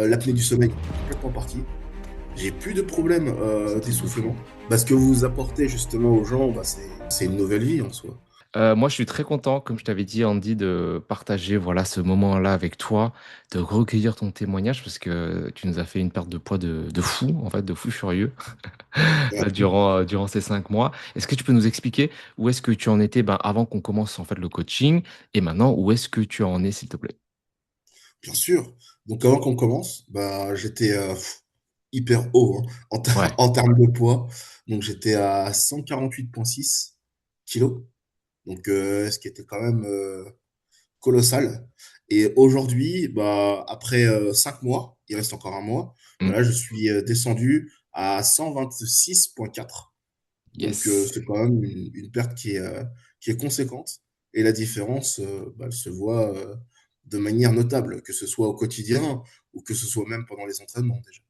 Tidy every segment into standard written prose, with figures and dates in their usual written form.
L'apnée du sommeil est complètement partie. J'ai plus de problème C'est un truc de fou. d'essoufflement. Bah, ce que vous apportez justement aux gens, bah, c'est une nouvelle vie en soi. Moi, je suis très content, comme je t'avais dit, Andy, de partager voilà, ce moment-là avec toi, de recueillir ton témoignage, parce que tu nous as fait une perte de poids de fou, en fait, de fou furieux, là, Ouais, durant ces 5 mois. Est-ce que tu peux nous expliquer où est-ce que tu en étais ben, avant qu'on commence en fait, le coaching, et maintenant, où est-ce que tu en es, s'il te plaît? bien sûr. Donc avant qu'on commence, bah, j'étais, hyper haut, hein, Ouais. en termes de poids. Donc j'étais à 148,6 kilos, donc ce qui était quand même, colossal. Et aujourd'hui, bah, après 5 mois, il reste encore un mois, Mm. voilà, je suis descendu à 126,4. Donc, Yes. c'est quand même une perte qui est conséquente. Et la différence, bah, elle se voit de manière notable, que ce soit au quotidien ou que ce soit même pendant les entraînements déjà.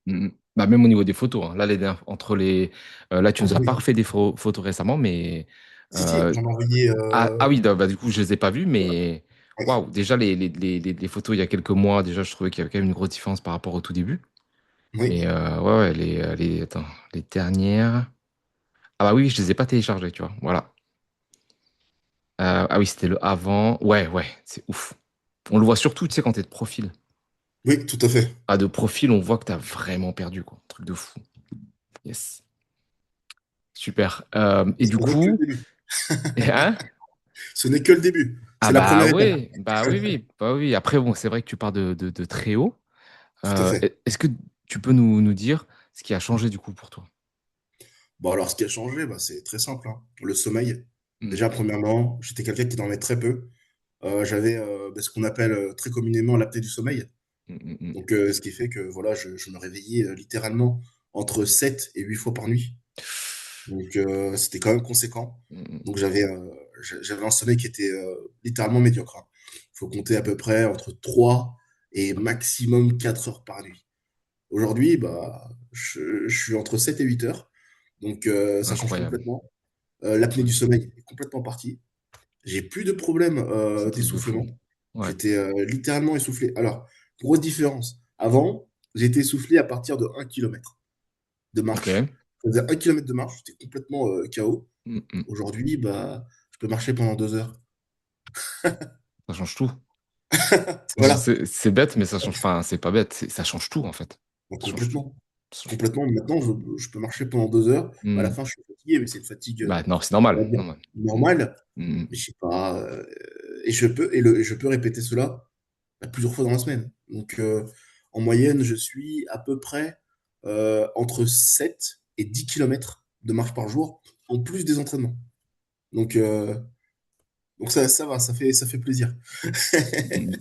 Mm, mm. Bah, même au niveau des photos, hein. Là, là, tu Ah nous bah as pas oui. refait des photos récemment, mais Si, si, j'en ai envoyé. ah oui, bah, du coup, je les ai pas vus, mais Ouais, waouh, déjà les photos il y a quelques mois, déjà, je trouvais qu'il y avait quand même une grosse différence par rapport au tout début. Mais oui, ouais, ouais, attends, les dernières. Ah bah oui, je les ai pas téléchargées, tu vois. Voilà. Ah oui, c'était le avant. Ouais, ouais, c'est ouf. On le voit surtout, tu sais, quand t'es de profil. oui, tout à fait. Ah, de profil, on voit que t'as vraiment perdu, quoi. Un truc de fou. Yes. Super. Et du Ce n'est que le coup, début. hein? Ce n'est que le début. Ah C'est la première étape. bah oui, oui, bah oui. Après, bon, c'est vrai que tu pars de très haut. Tout à fait. Est-ce que tu peux nous dire ce qui a changé du coup pour toi? Bon, alors, ce qui a changé, bah, c'est très simple, hein. Le sommeil. Mm, Déjà, premièrement, j'étais quelqu'un qui dormait très peu. J'avais bah, ce qu'on appelle très communément l'apnée du sommeil. mm, mm, mm. Donc, ce qui fait que voilà, je me réveillais littéralement entre 7 et 8 fois par nuit. Donc, c'était quand même conséquent. Mm, mm, Donc, j'avais un sommeil qui était littéralement médiocre, hein. Il faut compter à peu près entre 3 et maximum 4 heures par nuit. Aujourd'hui, bah, je suis entre 7 et 8 heures. Donc, ça change incroyable. complètement. L'apnée du sommeil est complètement partie. J'ai plus de problème C'est un truc de fou. d'essoufflement. Ouais. J'étais littéralement essoufflé. Alors, grosse différence. Avant, j'étais essoufflé à partir de 1 kilomètre de marche. Ok. Je faisais 1 kilomètre de marche, j'étais complètement KO. Mm, mm. Aujourd'hui, bah, je peux marcher pendant 2 heures. Ça change tout. Voilà. C'est bête, mais ça change. Enfin, c'est pas bête, ça change tout en fait. Bah, Ça change tout. complètement. Ça change tout. Complètement. Maintenant, je peux marcher pendant 2 heures. Bah, à la Mm. fin, je suis fatigué, mais c'est une fatigue, Bah non, c'est on normal. va dire, Normal. Mm, normale. mm, Mais je sais pas. Et je peux répéter cela bah, plusieurs fois dans la semaine. Donc, en moyenne, je suis à peu près entre 7 et 10 kilomètres de marche par jour, en plus des entraînements. Donc, ça va, ça fait plaisir. mm, mm.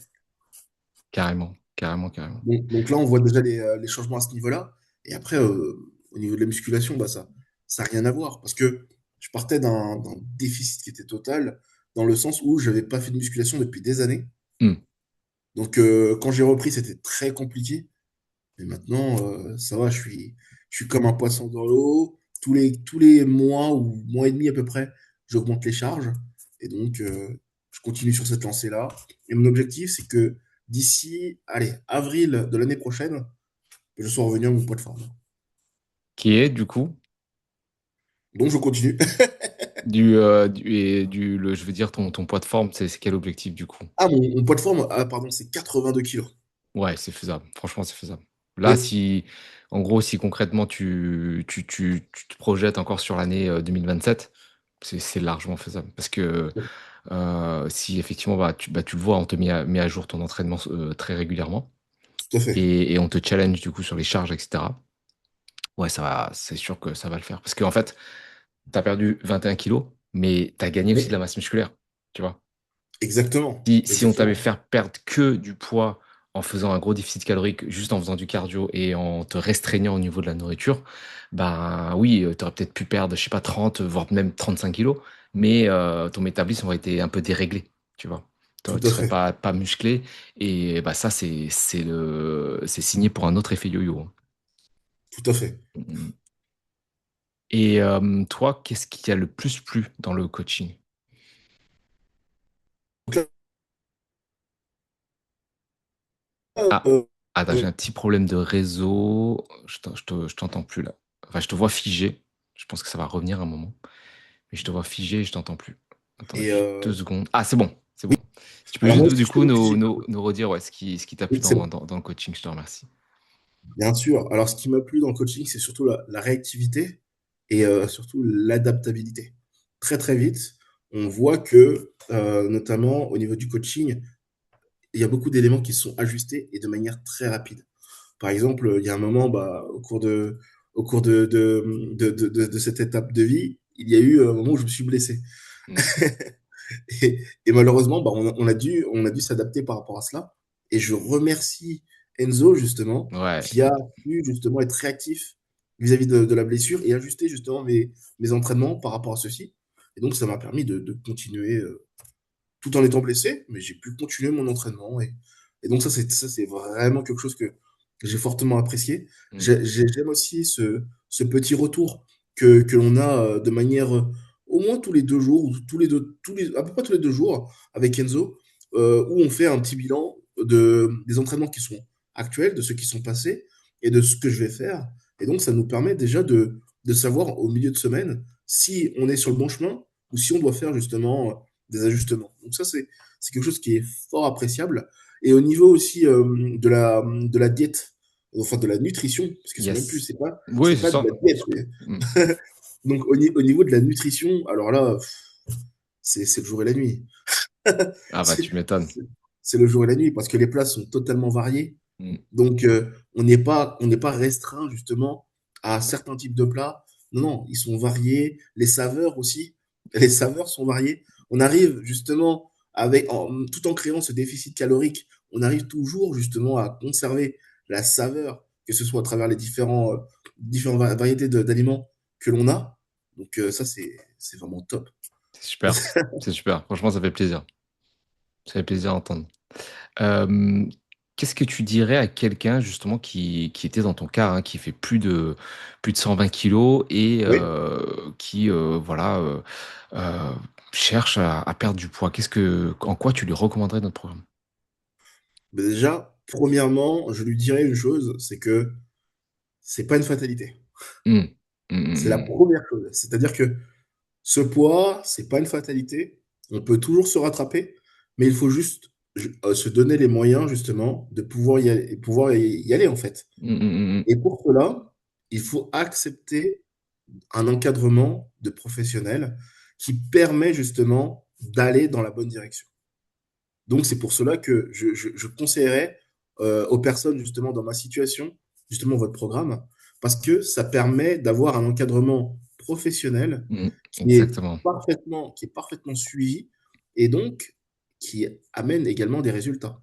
Carrément, carrément, carrément. Donc là, on voit déjà les changements à ce niveau-là. Et après, au niveau de la musculation, bah, ça n'a rien à voir. Parce que je partais d'un déficit qui était total, dans le sens où je n'avais pas fait de musculation depuis des années. Mm. Donc, quand j'ai repris, c'était très compliqué. Mais maintenant, ça va, je suis comme un poisson dans l'eau. Tous les mois ou mois et demi à peu près, j'augmente les charges. Et donc, je continue sur cette lancée-là. Et mon objectif, c'est que d'ici, allez, avril de l'année prochaine, je sois revenu à mon poids de forme. Qui est du coup Donc, je continue. je veux dire ton poids de forme, c'est quel objectif du coup? Ah, mon poids de forme, ah, pardon, c'est 82 kilos. Ouais, c'est faisable. Franchement, c'est faisable. Là, Oui, si, en gros, si concrètement tu te projettes encore sur l'année 2027, c'est largement faisable. Parce que si effectivement, bah, tu le vois, on te met à jour ton entraînement très régulièrement tout à fait. et on te challenge du coup sur les charges, etc. Ouais, c'est sûr que ça va le faire. Parce qu'en fait, tu as perdu 21 kilos, mais tu as gagné aussi de Oui, la masse musculaire, tu vois. exactement. Si on t'avait Exactement. fait perdre que du poids en faisant un gros déficit calorique, juste en faisant du cardio et en te restreignant au niveau de la nourriture, ben oui, tu aurais peut-être pu perdre, je sais pas, 30, voire même 35 kilos, mais ton métabolisme aurait été un peu déréglé, tu vois. Tout Tu à serais fait. pas musclé et bah ça c'est signé pour un autre effet yo-yo, hein. Tout à fait. Mm. Et toi, qu'est-ce qui a le plus plu dans le coaching? Donc là, Ah, Attends, j'ai Oui. un petit problème de réseau. Je t'entends plus là. Enfin, je te vois figé. Je pense que ça va revenir un moment. Mais je te vois figé et je t'entends plus. Attends Et juste 2 secondes. Ah, c'est bon, c'est bon. Si tu peux alors juste moi, du si je te coup vois physique, nous redire, ouais, ce qui t'a oui, plu c'est bon. dans le coaching, je te remercie. Bien sûr. Alors, ce qui m'a plu dans le coaching, c'est surtout la réactivité et surtout l'adaptabilité. Très, très vite, on voit que, notamment au niveau du coaching, il y a beaucoup d'éléments qui sont ajustés et de manière très rapide. Par exemple, il y a un moment, bah, au cours de cette étape de vie, il y a eu un moment où je me suis blessé. Mmh. Et malheureusement, bah, on a dû s'adapter par rapport à cela. Et je remercie Enzo, justement, Ouais, qui a pu justement être réactif vis-à-vis de la blessure et ajuster justement mes entraînements par rapport à ceci. Et donc, ça m'a permis de continuer tout en étant blessé, mais j'ai pu continuer mon entraînement. Et donc, ça, c'est vraiment quelque chose que j'ai fortement apprécié. mmh, J'aime aussi ce petit retour que l'on a de manière au moins tous les 2 jours, ou à peu près tous les 2 jours avec Enzo, où on fait un petit bilan des entraînements qui sont actuels, de ceux qui sont passés et de ce que je vais faire. Et donc, ça nous permet déjà de savoir au milieu de semaine si on est sur le bon chemin ou si on doit faire justement des ajustements. Donc ça, c'est quelque chose qui est fort appréciable. Et au niveau aussi de la diète, enfin de la nutrition, parce que c'est même plus, yes. Oui, c'est c'est pas de ça. la diète. Mmh. Donc au niveau de la nutrition, alors là, c'est le jour et la nuit. Ah bah, C'est tu m'étonnes. c'est- c'est le jour et la nuit parce que les plats sont totalement variés. Mmh. Donc on n'est pas restreint justement à certains types de plats. Non, non, ils sont variés. Les saveurs aussi, les saveurs sont variées. On arrive justement tout en créant ce déficit calorique, on arrive toujours justement à conserver la saveur, que ce soit à travers les différentes variétés d'aliments que l'on a. Donc ça, c'est vraiment top. C'est super. C'est super. Franchement, ça fait plaisir. Ça fait plaisir à entendre. Hem, Qu'est-ce que tu dirais à quelqu'un justement qui était dans ton cas, hein, qui fait plus de 120 kilogrammes et Oui. qui, voilà, cherche à perdre du poids? En quoi tu lui recommanderais notre programme? Mais déjà, premièrement, je lui dirais une chose, c'est que c'est pas une fatalité. Mmh. Mmh mh, C'est la mmh. première chose. C'est-à-dire que ce poids, c'est pas une fatalité. On peut toujours se rattraper, mais il faut juste se donner les moyens justement de pouvoir y aller en fait. Mmh mh, mmh mh. Et pour cela, il faut accepter un encadrement de professionnels qui permet justement d'aller dans la bonne direction. Donc c'est pour cela que je conseillerais aux personnes justement dans ma situation, justement votre programme, parce que ça permet d'avoir un encadrement professionnel Mmh. Exactement. qui est parfaitement suivi et donc qui amène également des résultats.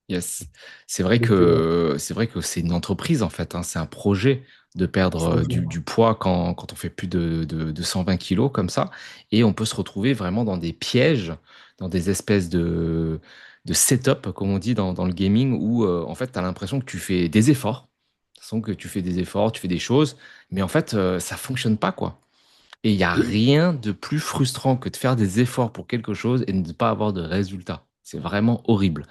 Yes. Donc, C'est vrai que c'est une entreprise, en fait, hein. C'est un projet de perdre, tout à fait. du poids quand on fait plus de 120 kilogrammes comme ça et on peut se retrouver vraiment dans des pièges, dans des espèces de setup, comme on dit dans le gaming où, en fait, tu as l'impression que tu fais des efforts. De toute façon que tu fais des efforts, tu fais des choses, mais en fait, ça fonctionne pas, quoi. Et il y a Oui, rien de plus frustrant que de faire des efforts pour quelque chose et de ne pas avoir de résultat. C'est vraiment horrible.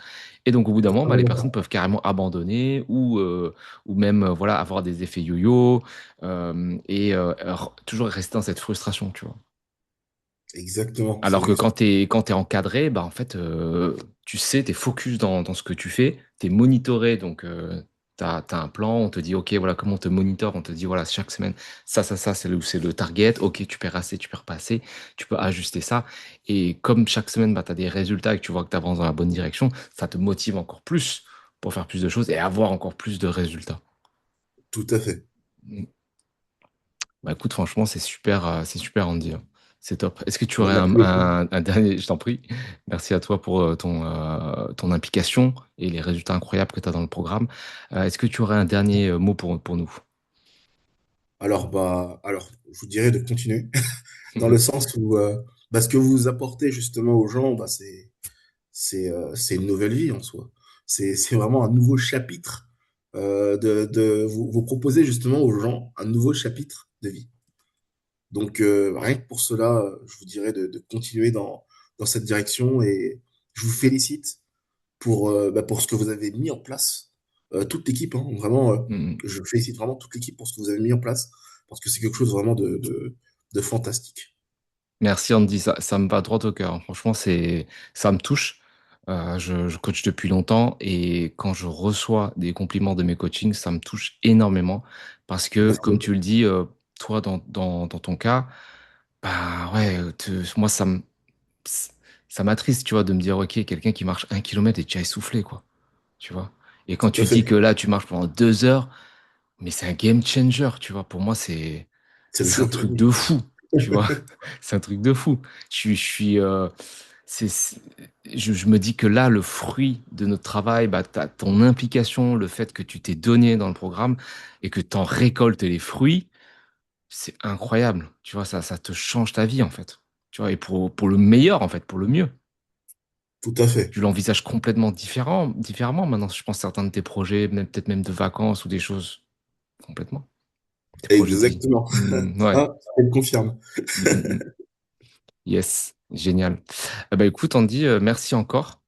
Et donc au bout d'un moment, bah, les totalement personnes d'accord. peuvent carrément abandonner ou même, voilà, avoir des effets yo-yo, et toujours rester dans cette frustration, tu vois? Exactement, c'est Alors que juste. quand tu es encadré, bah, en fait, tu sais, tu es focus dans ce que tu fais, tu es monitoré donc tu as un plan, on te dit: «OK, voilà comment on te monitore». On te dit: «Voilà, chaque semaine, ça, c'est le target. OK, tu perds assez, tu perds pas assez, tu peux ajuster ça» et comme chaque semaine, bah, tu as des résultats et que tu vois que tu avances dans la bonne direction, ça te motive encore plus pour faire plus de choses et avoir encore plus de résultats. Tout à fait. Mmh. Bah, écoute, franchement, c'est super Andy, hein. C'est top. Est-ce que tu Bah, aurais merci beaucoup. un dernier je t'en prie. Merci à toi pour, ton implication et les résultats incroyables que tu as dans le programme. Est-ce que tu aurais un dernier, mot pour nous? Alors, je vous dirais de continuer dans le sens où bah, ce que vous apportez justement aux gens, bah, c'est une nouvelle vie en soi. C'est vraiment un nouveau chapitre vous proposez justement aux gens un nouveau chapitre de vie. Donc rien que pour cela, je vous dirais de continuer dans cette direction et je vous félicite pour ce que vous avez mis en place toute l'équipe, hein, vraiment, Mmh mh. je félicite vraiment toute l'équipe pour ce que vous avez mis en place, parce que c'est quelque chose vraiment de fantastique. Merci Andy, ça me va droit au cœur, hein. Franchement, ça me touche. Je coach depuis longtemps et quand je reçois des compliments de mes coachings, ça me touche énormément parce que Parce que comme tu le dis, toi dans ton cas, bah, ouais, te moi ps ça m'attriste, tu vois, de me dire: «OK, quelqu'un qui marche 1 kilomètre est déjà essoufflé, quoi», tu vois? Et quand tout à tu dis fait, que là, tu marches pendant 2 heures, mais c'est un game changer, tu vois? Pour moi, c'est le c'est un champion du truc monde. de fou, tu vois? C'est un truc de fou. Je suis, c'est je me dis que là, le fruit de notre travail, bah, tu ton implication, le fait que tu t'es donné dans le programme et que tu en récoltes les fruits, c'est incroyable. Tu vois? Ça te change ta vie, en fait. Tu vois? Et pour le meilleur, en fait, pour le mieux. Tout à fait. Tu l'envisages complètement différemment maintenant, je pense certains de tes projets, même peut-être même de vacances ou des choses complètement. Tes projets de vie. Exactement. Ouais. Ça, je le confirme. Mmh mh, mmh. Yes, génial. Bah, écoute Andy, merci encore.